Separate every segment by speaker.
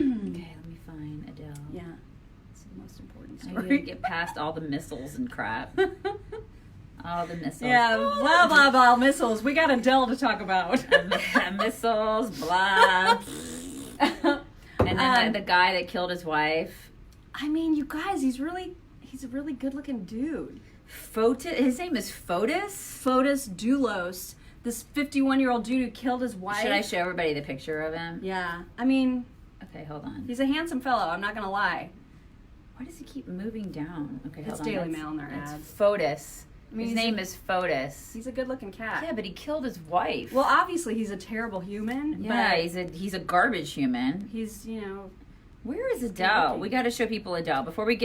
Speaker 1: Okay, let me find Adele.
Speaker 2: Yeah, it's the most important
Speaker 1: I
Speaker 2: story.
Speaker 1: need to get past all the missiles and crap. All the missiles.
Speaker 2: Yeah, blah, blah, blah, missiles. We got Adele to talk about.
Speaker 1: Missiles, blah. And then the guy that killed his wife.
Speaker 2: I mean, you guys, he's a really good-looking dude.
Speaker 1: His name is Fotis?
Speaker 2: Fotis Doulos, this 51-year-old dude who killed his wife.
Speaker 1: Should I show everybody the picture of him?
Speaker 2: Yeah, I mean...
Speaker 1: Okay, hold on.
Speaker 2: He's a handsome fellow, I'm not going to lie.
Speaker 1: Why does he keep moving down? Okay, hold
Speaker 2: It's
Speaker 1: on.
Speaker 2: Daily Mail in their
Speaker 1: It's
Speaker 2: ads.
Speaker 1: Fotis.
Speaker 2: I mean,
Speaker 1: His name is Fotis.
Speaker 2: He's a good-looking cat.
Speaker 1: Yeah, but he killed his wife.
Speaker 2: Well, obviously, he's a terrible human.
Speaker 1: Yeah,
Speaker 2: but
Speaker 1: he's a garbage human.
Speaker 2: he's,
Speaker 1: Where is Adele? We got to show people Adele before we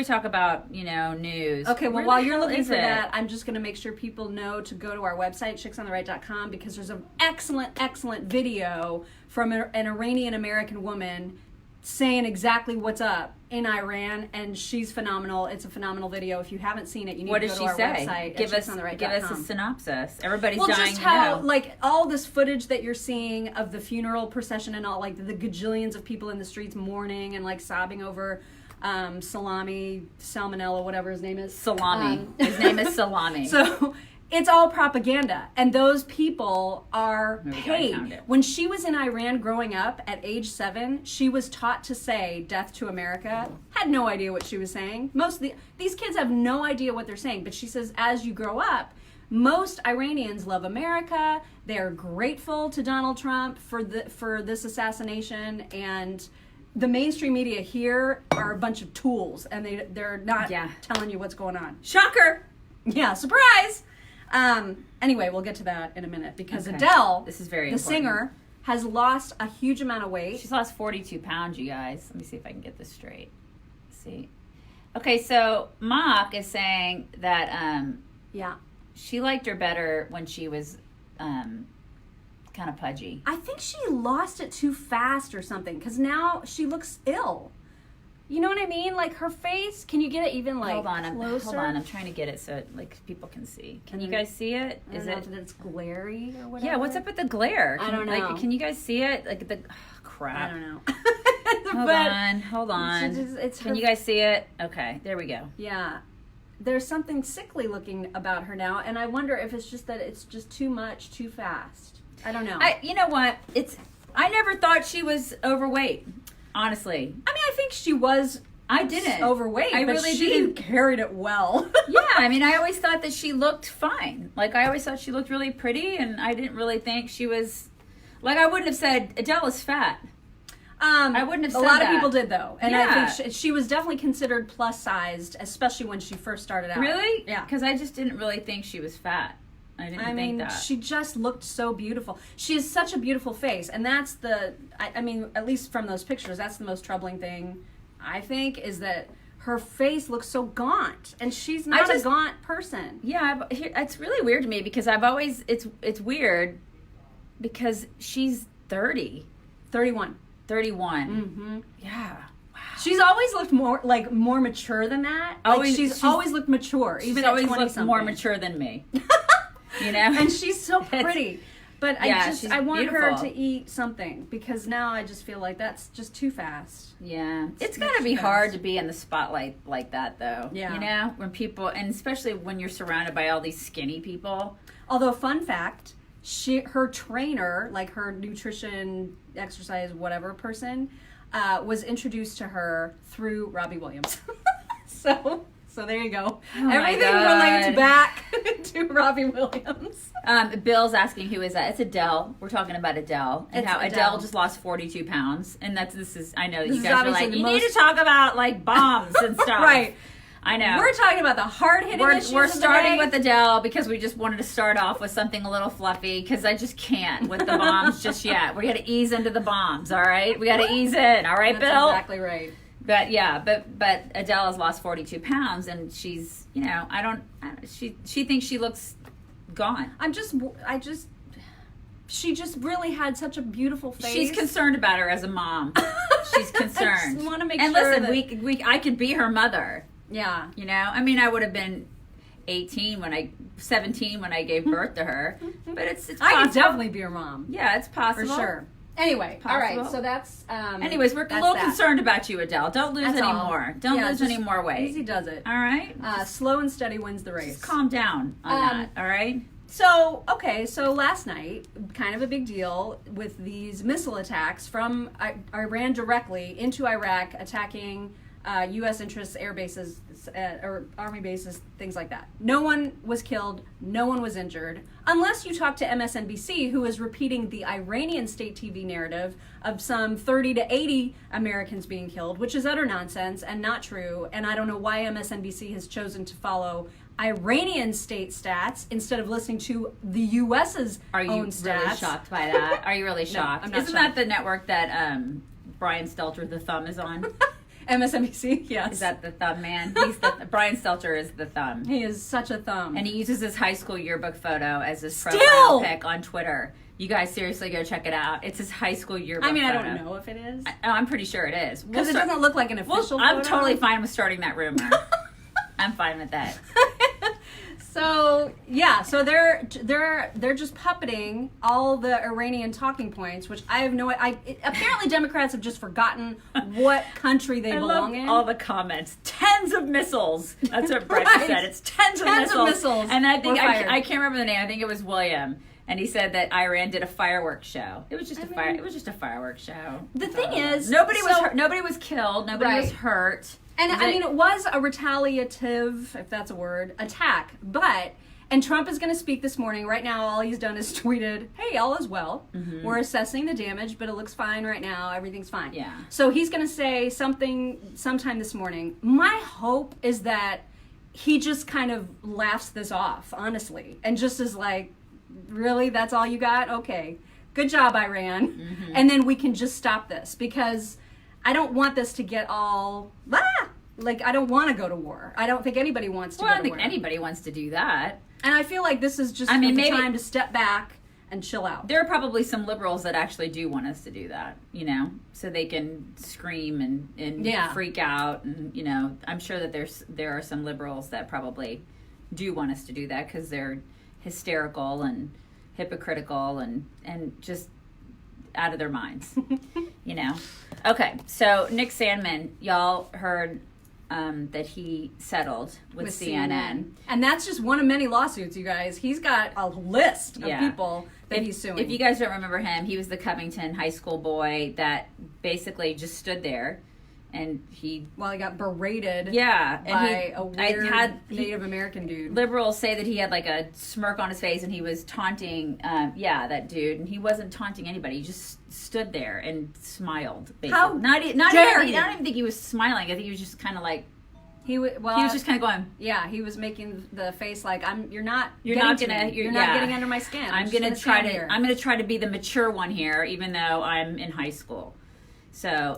Speaker 1: talk about news.
Speaker 2: Okay, well,
Speaker 1: Where
Speaker 2: while
Speaker 1: the
Speaker 2: you're
Speaker 1: hell
Speaker 2: looking
Speaker 1: is
Speaker 2: for
Speaker 1: it?
Speaker 2: that, I'm just going to make sure people know to go to our website, chicksontheright.com, because there's an excellent video from an Iranian-American woman saying exactly what's up in Iran, and she's phenomenal. It's a phenomenal video. If you haven't seen it, you need
Speaker 1: What
Speaker 2: to
Speaker 1: does
Speaker 2: go to
Speaker 1: she
Speaker 2: our
Speaker 1: say?
Speaker 2: website
Speaker 1: Give
Speaker 2: at
Speaker 1: us
Speaker 2: chicksontheright.com.
Speaker 1: a synopsis. Everybody's
Speaker 2: Well,
Speaker 1: dying
Speaker 2: just
Speaker 1: to
Speaker 2: how,
Speaker 1: know.
Speaker 2: like, all this footage that you're seeing of the funeral procession and all, like, the gajillions of people in the streets mourning and, like, sobbing over Salmonella, whatever his name is.
Speaker 1: Salami. His name is Salami.
Speaker 2: So it's all propaganda, and those people are
Speaker 1: We gotta
Speaker 2: paid.
Speaker 1: count it.
Speaker 2: When she was in Iran growing up at age 7, she was taught to say "Death to America." Had no idea what she was saying. These kids have no idea what they're saying, but she says as you grow up, most Iranians love America. They're grateful to Donald Trump for this assassination, and the mainstream media here are a bunch of tools, and they're not telling you what's going on.
Speaker 1: Shocker.
Speaker 2: Yeah, surprise. Anyway, we'll get to that in a minute, because
Speaker 1: Okay.
Speaker 2: Adele,
Speaker 1: This is very
Speaker 2: the
Speaker 1: important.
Speaker 2: singer, has lost a huge amount of weight.
Speaker 1: She's lost 42 pounds, you guys. Let me see if I can get this straight. Let's see. Okay, so Mock is saying that
Speaker 2: Yeah.
Speaker 1: she liked her better when she was kind of pudgy.
Speaker 2: I think she lost it too fast or something, because now she looks ill. You know what I mean? Like, her face, can you get it even, like,
Speaker 1: Hold on,
Speaker 2: closer?
Speaker 1: I'm trying to get it so like people can see. Can you guys see it?
Speaker 2: I don't know if it's glary or whatever.
Speaker 1: Yeah, what's up with the glare?
Speaker 2: I don't know.
Speaker 1: Like, can you guys see it? Like the crap.
Speaker 2: I don't know.
Speaker 1: Hold on. Can you guys see it? Okay, there we go.
Speaker 2: Yeah. There's something sickly looking about her now, and I wonder if it's just that it's just too much, too fast. I don't know.
Speaker 1: You know what? I never thought she was overweight. Honestly,
Speaker 2: I mean, I think she was.
Speaker 1: I didn't
Speaker 2: overweight.
Speaker 1: I
Speaker 2: but
Speaker 1: really
Speaker 2: she
Speaker 1: didn't.
Speaker 2: carried it well.
Speaker 1: Yeah, I mean, I always thought that she looked fine. Like, I always thought she looked really pretty, and I didn't really think she was. Like, I wouldn't have said Adele is fat. I wouldn't have said
Speaker 2: a lot
Speaker 1: that.
Speaker 2: of people did, though, and
Speaker 1: Yeah.
Speaker 2: I think she was definitely considered plus sized, especially when she first started out.
Speaker 1: Really?
Speaker 2: Yeah.
Speaker 1: Because I just didn't really think she was fat. I didn't think that.
Speaker 2: She just looked so beautiful. She has such a beautiful face, and that's I mean, at least from those pictures, that's the most troubling thing, I think, is that her face looks so gaunt, and she's not a gaunt person.
Speaker 1: Yeah, it's really weird to me because I've always, it's weird because she's 30.
Speaker 2: 31.
Speaker 1: 31.
Speaker 2: Mm-hmm.
Speaker 1: Yeah. Wow.
Speaker 2: She's always looked more mature than that. She's always looked mature, even
Speaker 1: She's
Speaker 2: at
Speaker 1: always
Speaker 2: 20
Speaker 1: looked
Speaker 2: something.
Speaker 1: more mature than me. You know?
Speaker 2: And she's so pretty. But
Speaker 1: she's
Speaker 2: I want her
Speaker 1: beautiful.
Speaker 2: to eat something, because now I just feel like that's just too fast.
Speaker 1: Yeah. It's got to be hard to be in the spotlight like that, though.
Speaker 2: Yeah.
Speaker 1: You know? When people, and especially when you're surrounded by all these skinny people.
Speaker 2: Although, fun fact, her trainer, like her nutrition, exercise, whatever person, was introduced to her through Robbie Williams. So there you go.
Speaker 1: Oh
Speaker 2: Everything relates back to Robbie Williams.
Speaker 1: Bill's asking who is that? It's Adele. We're talking about Adele and
Speaker 2: It's
Speaker 1: how
Speaker 2: Adele.
Speaker 1: Adele just lost 42 pounds. And I know that
Speaker 2: This
Speaker 1: you
Speaker 2: is
Speaker 1: guys are
Speaker 2: obviously
Speaker 1: like,
Speaker 2: the
Speaker 1: you need
Speaker 2: most-
Speaker 1: to talk about like bombs and stuff.
Speaker 2: Right.
Speaker 1: I know.
Speaker 2: We're talking about the hard-hitting issues
Speaker 1: We're
Speaker 2: of the
Speaker 1: starting
Speaker 2: day.
Speaker 1: with Adele because we just wanted to start off with something a little fluffy because I just can't with the bombs just yet. We got to ease into the bombs, all right? We got to ease in, all right,
Speaker 2: That's
Speaker 1: Bill?
Speaker 2: exactly right.
Speaker 1: But yeah, but Adele has lost 42 pounds and she's, she thinks she looks gone.
Speaker 2: She just really had such a beautiful face.
Speaker 1: She's concerned about her as a mom. She's concerned.
Speaker 2: I just want to make
Speaker 1: and
Speaker 2: sure
Speaker 1: listen, I could be her mother.
Speaker 2: Yeah.
Speaker 1: You know, I mean, I would have been 17 when I gave birth to her, but it's possible.
Speaker 2: I could definitely be her mom.
Speaker 1: Yeah, it's possible.
Speaker 2: For sure. Anyway, all right.
Speaker 1: Possible.
Speaker 2: So that's.
Speaker 1: Anyways, we're a little concerned about you, Adele. Don't lose
Speaker 2: That's
Speaker 1: any
Speaker 2: all.
Speaker 1: more. Don't
Speaker 2: Yeah,
Speaker 1: lose
Speaker 2: just
Speaker 1: any more weight.
Speaker 2: Easy does it.
Speaker 1: All right.
Speaker 2: Slow and steady wins the race.
Speaker 1: Just calm down on that. All right.
Speaker 2: So, okay, so last night, kind of a big deal with these missile attacks from Iran directly into Iraq, attacking U.S. interests, air bases, or army bases, things like that. No one was killed, no one was injured, unless you talk to MSNBC, who is repeating the Iranian state TV narrative of some 30 to 80 Americans being killed, which is utter nonsense and not true, and I don't know why MSNBC has chosen to follow Iranian state stats instead of listening to the U.S.'s
Speaker 1: Are you
Speaker 2: own stats.
Speaker 1: really shocked by that? Are you really shocked?
Speaker 2: I'm not
Speaker 1: Isn't
Speaker 2: shocked.
Speaker 1: that the network that Brian Stelter, the thumb, is on?
Speaker 2: MSNBC, yes.
Speaker 1: Is that the thumb man? Brian Stelter is the thumb.
Speaker 2: He is such a thumb.
Speaker 1: And he uses his high school yearbook photo as his
Speaker 2: Still!
Speaker 1: profile pic on Twitter. You guys seriously go check it out. It's his high school yearbook
Speaker 2: I mean, I
Speaker 1: photo.
Speaker 2: don't know if it is.
Speaker 1: I'm pretty sure it is.
Speaker 2: Because it doesn't look like an official
Speaker 1: I'm
Speaker 2: photo.
Speaker 1: totally fine with starting that rumor. I'm fine with that.
Speaker 2: So yeah, so they're just puppeting all the Iranian talking points, which I have no. Apparently Democrats have just forgotten what country they
Speaker 1: I
Speaker 2: belong
Speaker 1: love
Speaker 2: in.
Speaker 1: all the comments. Tens of missiles. That's what Brett
Speaker 2: Right.
Speaker 1: said. It's tens of missiles. And I think
Speaker 2: were fired.
Speaker 1: I can't remember the name. I think it was William. And he said that Iran did a fireworks show. It was just It was just a fireworks show.
Speaker 2: The thing is,
Speaker 1: nobody was hurt, nobody was killed. Nobody was hurt.
Speaker 2: And I mean, it was a retaliative, if that's a word, attack. And Trump is going to speak this morning. Right now, all he's done is tweeted, hey, all is well. Mm-hmm. We're assessing the damage, but it looks fine right now. Everything's fine.
Speaker 1: Yeah.
Speaker 2: So he's going to say something sometime this morning. My hope is that he just kind of laughs this off, honestly, and just is like, really? That's all you got? Okay. Good job, Iran. Mm-hmm. And then we can just stop this, because I don't want this to get all, like, I don't want to go to war. I don't think anybody wants to go to war.
Speaker 1: I don't think anybody wants to do that.
Speaker 2: And I feel like this is just the time to step back and chill out.
Speaker 1: There are probably some liberals that actually do want us to do that, so they can scream and freak out. And, I'm sure that there are some liberals that probably do want us to do that because they're hysterical and hypocritical and just out of their minds, Okay, so Nick Sandmann, y'all heard that he settled with CNN.
Speaker 2: And that's just one of many lawsuits, you guys. He's got a list of people that he's suing.
Speaker 1: If you guys don't remember him, he was the Covington high school boy that basically just stood there. And he
Speaker 2: got berated
Speaker 1: by
Speaker 2: a weird Native American dude.
Speaker 1: Liberals say that he had like a smirk on his face and he was taunting that dude, and he wasn't taunting anybody. He just stood there and smiled, basically.
Speaker 2: How
Speaker 1: not
Speaker 2: dare
Speaker 1: even,
Speaker 2: you?
Speaker 1: I don't even think he was smiling. I think he was just kind of like
Speaker 2: he was
Speaker 1: just kind of going.
Speaker 2: Yeah, he was making the face like you're not getting under my skin.
Speaker 1: I'm gonna try to be the mature one here, even though I'm in high school. So,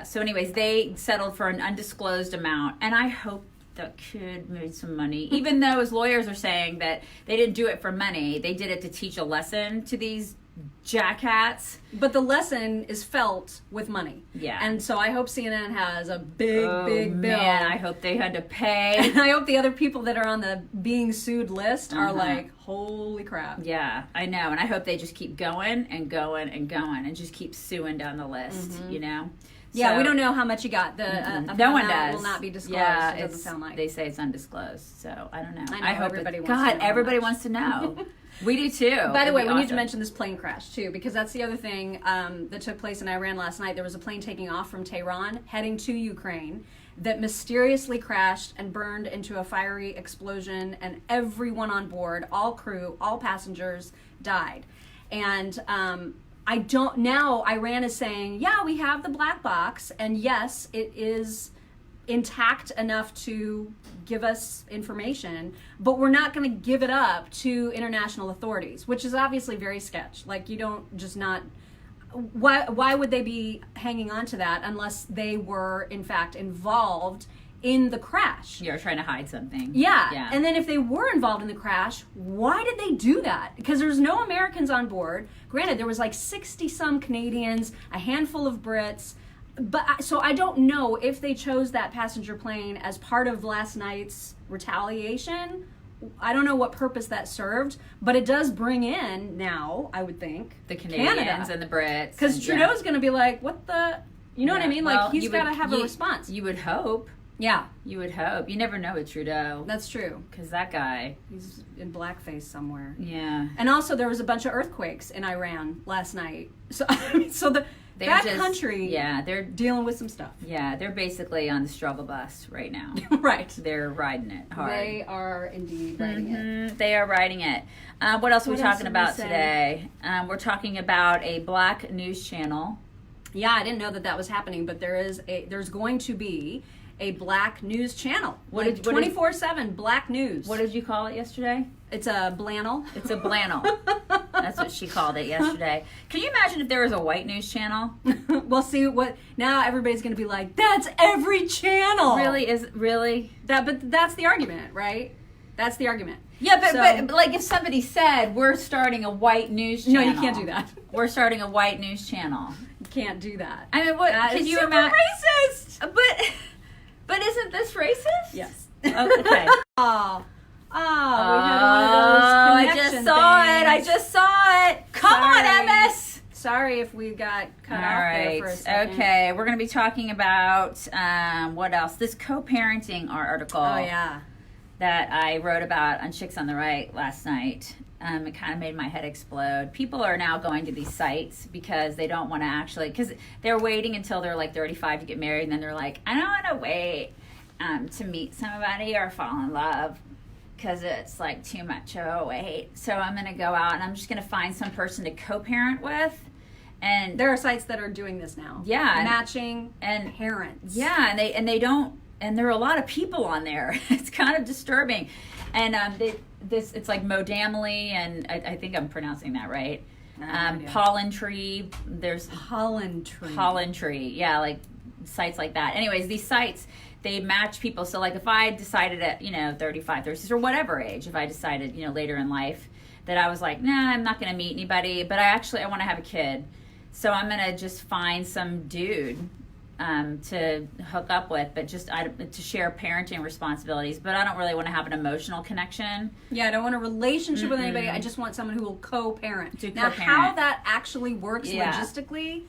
Speaker 1: so anyways, they settled for an undisclosed amount, and I hope the kid made some money, even though his lawyers are saying that they didn't do it for money. They did it to teach a lesson to these jackhats.
Speaker 2: But the lesson is felt with money.
Speaker 1: Yeah.
Speaker 2: And so I hope CNN has a big bill.
Speaker 1: Man, I hope they had to pay.
Speaker 2: And I hope the other people that are on the being sued list are like, holy crap.
Speaker 1: Yeah, I know. And I hope they just keep going and going and going and just keep suing down the list,
Speaker 2: Yeah, we don't know how much you got.
Speaker 1: No one does.
Speaker 2: Will not be disclosed.
Speaker 1: Yeah,
Speaker 2: it doesn't sound like.
Speaker 1: They say it's undisclosed, so I don't know.
Speaker 2: I hope everybody wants to know.
Speaker 1: Everybody wants to know. We do too.
Speaker 2: By the way, we need to mention this plane crash too, because that's the other thing that took place in Iran last night. There was a plane taking off from Tehran, heading to Ukraine, that mysteriously crashed and burned into a fiery explosion, and everyone on board, all crew, all passengers, died. And now Iran is saying, yeah, we have the black box, and yes, it is intact enough to give us information, but we're not going to give it up to international authorities, which is obviously very sketch. Like, you don't just not... Why would they be hanging on to that unless they were, in fact, involved in the crash?
Speaker 1: You're trying to hide something.
Speaker 2: Yeah. And then if they were involved in the crash, why did they do that? Because there's no Americans on board. Granted, there was like 60-some Canadians, a handful of Brits. But so I don't know if they chose that passenger plane as part of last night's retaliation I don't know what purpose that served, but it does bring in now, I would think,
Speaker 1: the Canadians
Speaker 2: Canada.
Speaker 1: And the Brits.
Speaker 2: Because Trudeau's going to be like, what the, you know what I mean? Like, he's got to have a response.
Speaker 1: You would hope.
Speaker 2: Yeah.
Speaker 1: You would hope. You never know with Trudeau.
Speaker 2: That's true.
Speaker 1: Because that guy.
Speaker 2: He's in blackface somewhere.
Speaker 1: Yeah.
Speaker 2: And also, there was a bunch of earthquakes in Iran last night. So, country, they're
Speaker 1: dealing
Speaker 2: with some stuff.
Speaker 1: Yeah, they're basically on the struggle bus right now.
Speaker 2: Right.
Speaker 1: They're riding it hard.
Speaker 2: They are indeed riding it.
Speaker 1: They are riding it. What else are we talking about today? We're talking about a black news channel.
Speaker 2: Yeah, I didn't know that was happening, but there's going to be a black news channel. 24/7 black news.
Speaker 1: What did you call it yesterday?
Speaker 2: It's a blannel.
Speaker 1: It's a blannel. That's what she called it yesterday. Can you imagine if there was a white news channel?
Speaker 2: Well, see what now everybody's going to be like, that's every channel.
Speaker 1: Really?
Speaker 2: But that's the argument, right? That's the argument.
Speaker 1: Yeah, but like if somebody said we're starting a white news channel.
Speaker 2: No, you can't do that.
Speaker 1: We're starting a white news channel.
Speaker 2: You can't do that.
Speaker 1: I mean, what
Speaker 2: that
Speaker 1: can
Speaker 2: is
Speaker 1: you
Speaker 2: super
Speaker 1: imagine?
Speaker 2: Racist.
Speaker 1: But isn't this racist?
Speaker 2: Yes.
Speaker 1: Oh, okay.
Speaker 2: We had one of those connection
Speaker 1: I just saw it. Come on, MS.
Speaker 2: Sorry if we got cut off there for a second.
Speaker 1: Okay, we're going to be talking about what else? This co-parenting article.
Speaker 2: Oh yeah.
Speaker 1: That I wrote about on Chicks on the Right last night. It kind of made my head explode. People are now going to these sites because they don't want to actually, because they're waiting until they're like 35 to get married, and then they're like, I don't want to wait to meet somebody or fall in love because it's like too much of a wait. So I'm going to go out and I'm just going to find some person to co-parent with. And
Speaker 2: there are sites that are doing this now.
Speaker 1: Yeah.
Speaker 2: Matching and parents.
Speaker 1: Yeah, and they don't, and there are a lot of people on there. It's kind of disturbing. And it's like Modamly, and I think I'm pronouncing that right. Pollen Tree. There's
Speaker 2: Pollen Tree.
Speaker 1: Pollen Tree. Yeah, like sites like that. Anyways, these sites, they match people. So like if I decided at 35, 36, or whatever age, if I decided later in life that I was like, nah, I'm not going to meet anybody, but I want to have a kid. So I'm going to just find some dude to hook up with, but just to share parenting responsibilities. But I don't really want to have an emotional connection.
Speaker 2: Yeah, I don't want a relationship with anybody. I just want someone who will co-parent.
Speaker 1: Now,
Speaker 2: how that actually works logistically,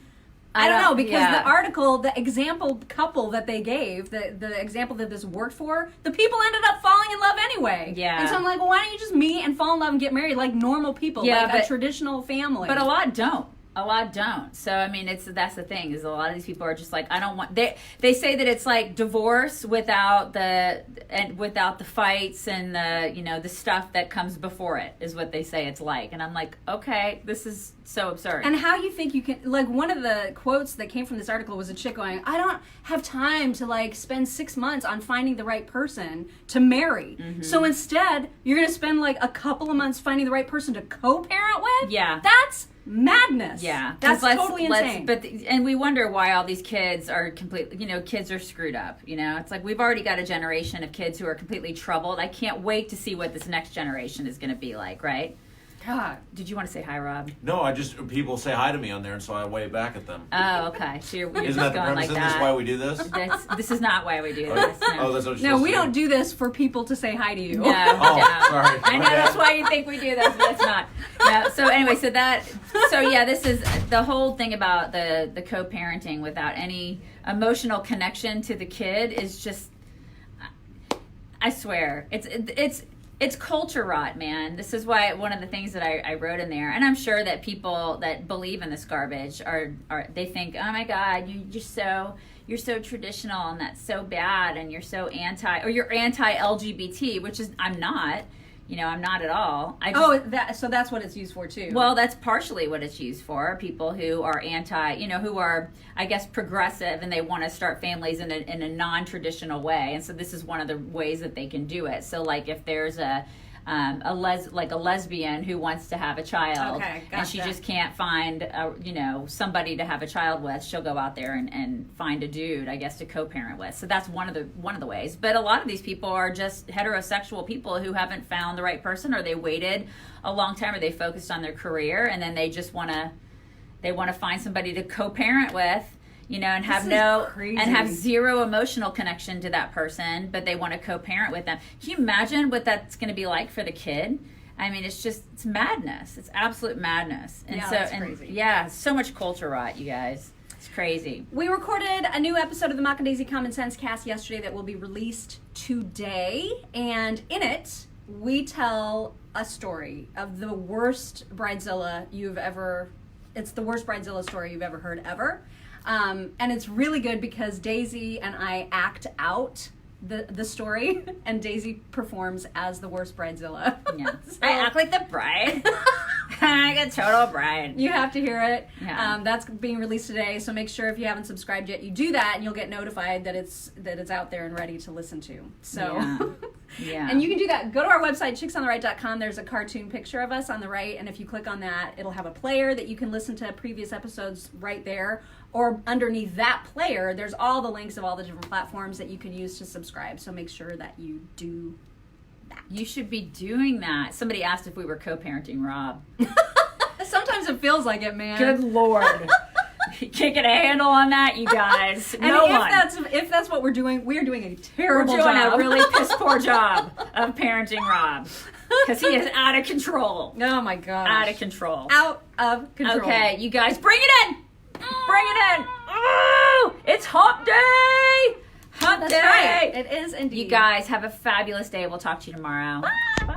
Speaker 2: I don't know, because the article, the example couple that they gave, the example that this worked for, the people ended up falling in love anyway.
Speaker 1: Yeah.
Speaker 2: And so I'm like, well, why don't you just meet and fall in love and get married like normal people, like a traditional family?
Speaker 1: But a lot don't. So I mean, that's the thing, is a lot of these people are just like, I don't want. They say that it's like divorce without the fights and the stuff that comes before it, is what they say it's like. And I'm like, okay, this is so absurd.
Speaker 2: And how you think you can, like, one of the quotes that came from this article was a chick going, I don't have time to like spend 6 months on finding the right person to marry. Mm-hmm. So instead, you're gonna spend like a couple of months finding the right person to co-parent with.
Speaker 1: Yeah,
Speaker 2: that's madness.
Speaker 1: Yeah,
Speaker 2: that's totally insane.
Speaker 1: And we wonder why all these kids are completely, kids are screwed up. It's like we've already got a generation of kids who are completely troubled. I can't wait to see what this next generation is going to be like, right?
Speaker 2: God.
Speaker 1: Did you want to say hi, Rob?
Speaker 3: No, people say hi to me on there, and so I wave back at them.
Speaker 1: Oh, okay. So you're
Speaker 3: Isn't
Speaker 1: just
Speaker 3: that the
Speaker 1: going
Speaker 3: premise?
Speaker 1: like
Speaker 3: Isn't
Speaker 1: that.
Speaker 3: this why we do this?
Speaker 1: This is not why we do this. No.
Speaker 3: Oh, that's what
Speaker 2: No, we don't do this for people to say hi to you.
Speaker 1: No,
Speaker 3: sorry.
Speaker 1: I know that's why you think we do this, but it's not. No. So anyway, this is the whole thing about the co-parenting without any emotional connection to the kid is just, I swear, it's culture rot, man. This is why one of the things that I wrote in there, and I'm sure that people that believe in this garbage are they think, oh my God, you're so traditional and that's so bad, and you're anti-LGBT, which is I'm not. I'm not at all.
Speaker 2: So that's what it's used for too.
Speaker 1: Well, that's partially what it's used for. People who are who are, I guess, progressive, and they want to start families in a non-traditional way. And so this is one of the ways that they can do it. So like if there's a lesbian who wants to have a child, and she just can't find somebody to have a child with, she'll go out there and find a dude, I guess, to co-parent with. So that's one of the ways. But a lot of these people are just heterosexual people who haven't found the right person, or they waited a long time, or they focused on their career, and then they just want to find somebody to co-parent with. and have zero emotional connection to that person, but they want to co-parent with them. Can you imagine what that's going to be like for the kid? I mean, it's madness. It's absolute madness. And
Speaker 2: that's crazy.
Speaker 1: So much culture rot, you guys. It's crazy.
Speaker 2: We recorded a new episode of the Mock and Daisy Common Sense Cast yesterday that will be released today. And in it, we tell a story of the worst bridezilla it's the worst bridezilla story you've ever heard ever. And it's really good because Daisy and I act out the story, and Daisy performs as the worst bridezilla.
Speaker 1: Yeah. So, I act like the bride. I get total bride.
Speaker 2: You have to hear it.
Speaker 1: Yeah.
Speaker 2: That's being released today, so make sure if you haven't subscribed yet, you do that, and you'll get notified that it's out there and ready to listen to. So,
Speaker 1: yeah.
Speaker 2: And you can do that. Go to our website, chicksontheright.com. There's a cartoon picture of us on the right, and if you click on that, it'll have a player that you can listen to previous episodes right there. Or underneath that player, there's all the links of all the different platforms that you can use to subscribe. So make sure that you do that.
Speaker 1: You should be doing that. Somebody asked if we were co-parenting Rob.
Speaker 2: Sometimes it feels like it, man.
Speaker 1: Good Lord. You can't get a handle on that, you guys.
Speaker 2: And if that's what we're doing, we're doing a terrible job.
Speaker 1: We're doing a really piss poor job of parenting Rob. Because he is out of control.
Speaker 2: Oh my gosh.
Speaker 1: Out of control.
Speaker 2: Out of control.
Speaker 1: Okay, you guys, bring it in! Bring it in! Oh, it's hump day! Hump
Speaker 2: That's
Speaker 1: day!
Speaker 2: right. It is indeed.
Speaker 1: You guys have a fabulous day. We'll talk to you tomorrow.
Speaker 2: Bye.